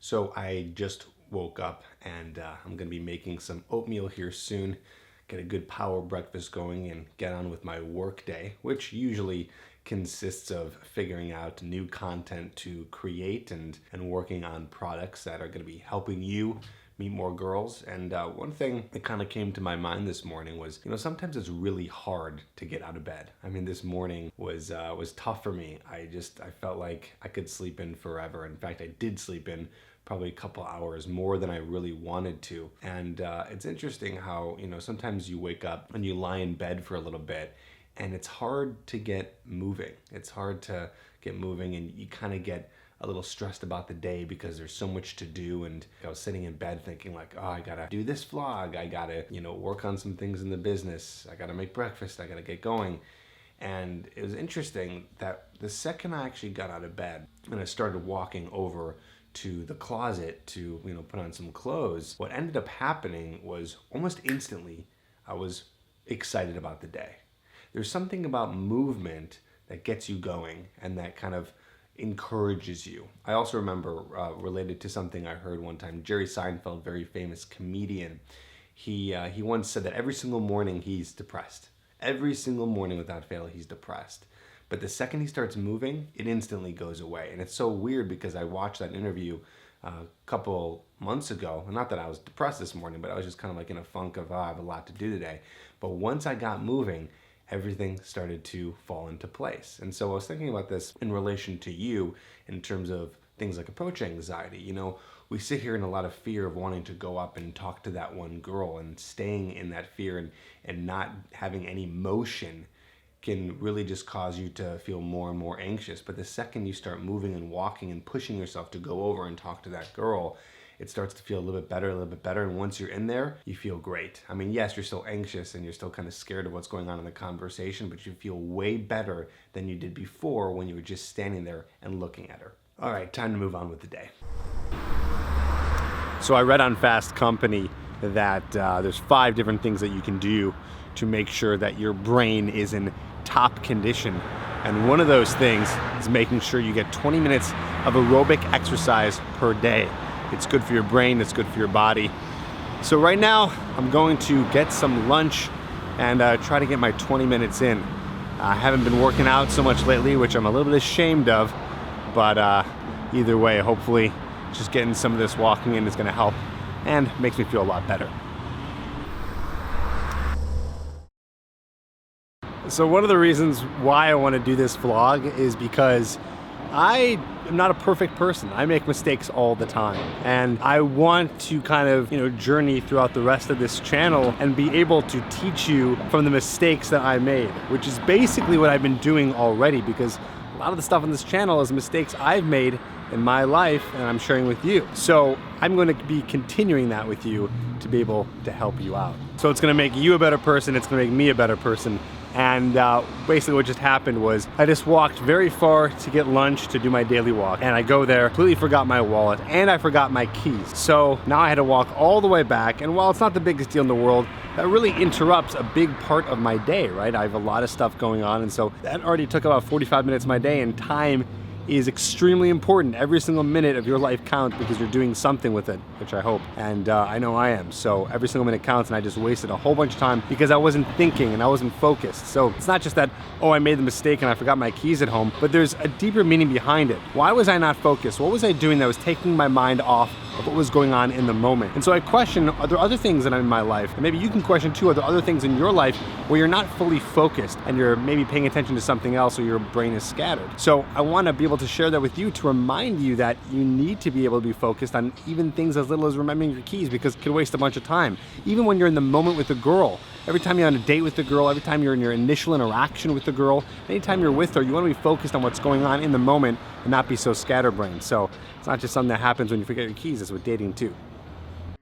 So I just woke up and I'm gonna be making some oatmeal here soon, get a good power breakfast going and get on with my work day, which usually consists of figuring out new content to create and working on products that are gonna be helping you meet more girls. And one thing that kind of came to my mind this morning was, sometimes it's really hard to get out of bed. I mean, this morning was tough for me. I felt like I could sleep in forever. In fact, I did sleep in probably a couple hours more than I really wanted to. And it's interesting how, sometimes you wake up and you lie in bed for a little bit and it's hard to get moving. It's hard to get moving and you kind of get a little stressed about the day because there's so much to do. And I was sitting in bed thinking like, oh, I gotta do this vlog. I gotta, work on some things in the business. I gotta make breakfast. I gotta get going. And it was interesting that the second I actually got out of bed and I started walking over to the closet to, put on some clothes, what ended up happening was almost instantly I was excited about the day. There's something about movement that gets you going and that kind of encourages you. I also remember related to something I heard one time, Jerry Seinfeld, very famous comedian, he once said that every single morning he's depressed. Every single morning without fail he's depressed. But the second he starts moving, it instantly goes away. And it's so weird because I watched that interview a couple months ago. Not that I was depressed this morning, but I was just kind of like in a funk of, I have a lot to do today. But once I got moving, everything started to fall into place. And so I was thinking about this in relation to you in terms of things like approach anxiety. We sit here in a lot of fear of wanting to go up and talk to that one girl and staying in that fear and not having any motion can really just cause you to feel more and more anxious. But the second you start moving and walking and pushing yourself to go over and talk to that girl, it starts to feel a little bit better. And once you're in there, you feel great. I mean, yes, you're still anxious and you're still kind of scared of what's going on in the conversation, but you feel way better than you did before when you were just standing there and looking at her. All right, time to move on with the day. So I read on Fast Company that there's 5 different things that you can do to make sure that your brain is in top condition. And one of those things is making sure you get 20 minutes of aerobic exercise per day. It's good for your brain, it's good for your body. So right now, I'm going to get some lunch and try to get my 20 minutes in. I haven't been working out so much lately, which I'm a little bit ashamed of, but either way, hopefully just getting some of this walking in is gonna help and makes me feel a lot better. So one of the reasons why I want to do this vlog is because I am not a perfect person. I make mistakes all the time. And I want to kind of, journey throughout the rest of this channel and be able to teach you from the mistakes that I made, which is basically what I've been doing already, because a lot of the stuff on this channel is mistakes I've made in my life and I'm sharing with you. So I'm going to be continuing that with you to be able to help you out. So it's going to make you a better person. It's going to make me a better person. And basically what just happened was I just walked very far to get lunch to do my daily walk. And I go there, completely forgot my wallet and I forgot my keys. So now I had to walk all the way back. And while it's not the biggest deal in the world, that really interrupts a big part of my day, right? I have a lot of stuff going on. And so that already took about 45 minutes of my day, and time is extremely important. Every single minute of your life counts because you're doing something with it, which I hope. And I know I am. So every single minute counts, and I just wasted a whole bunch of time because I wasn't thinking and I wasn't focused. So it's not just that, oh, I made the mistake and I forgot my keys at home, but there's a deeper meaning behind it. Why was I not focused? What was I doing that was taking my mind off of what was going on in the moment? And so I question, are there other things that are in my life? And maybe you can question too, are there other things in your life where you're not fully focused and you're maybe paying attention to something else or your brain is scattered? So I want to be able to share that with you to remind you that you need to be able to be focused on even things as little as remembering your keys, because it can waste a bunch of time. Even when you're in the moment with a girl, every time you're on a date with the girl, every time you're in your initial interaction with the girl, anytime you're with her, you want to be focused on what's going on in the moment and not be so scatterbrained. So it's not just something that happens when you forget your keys, it's with dating too.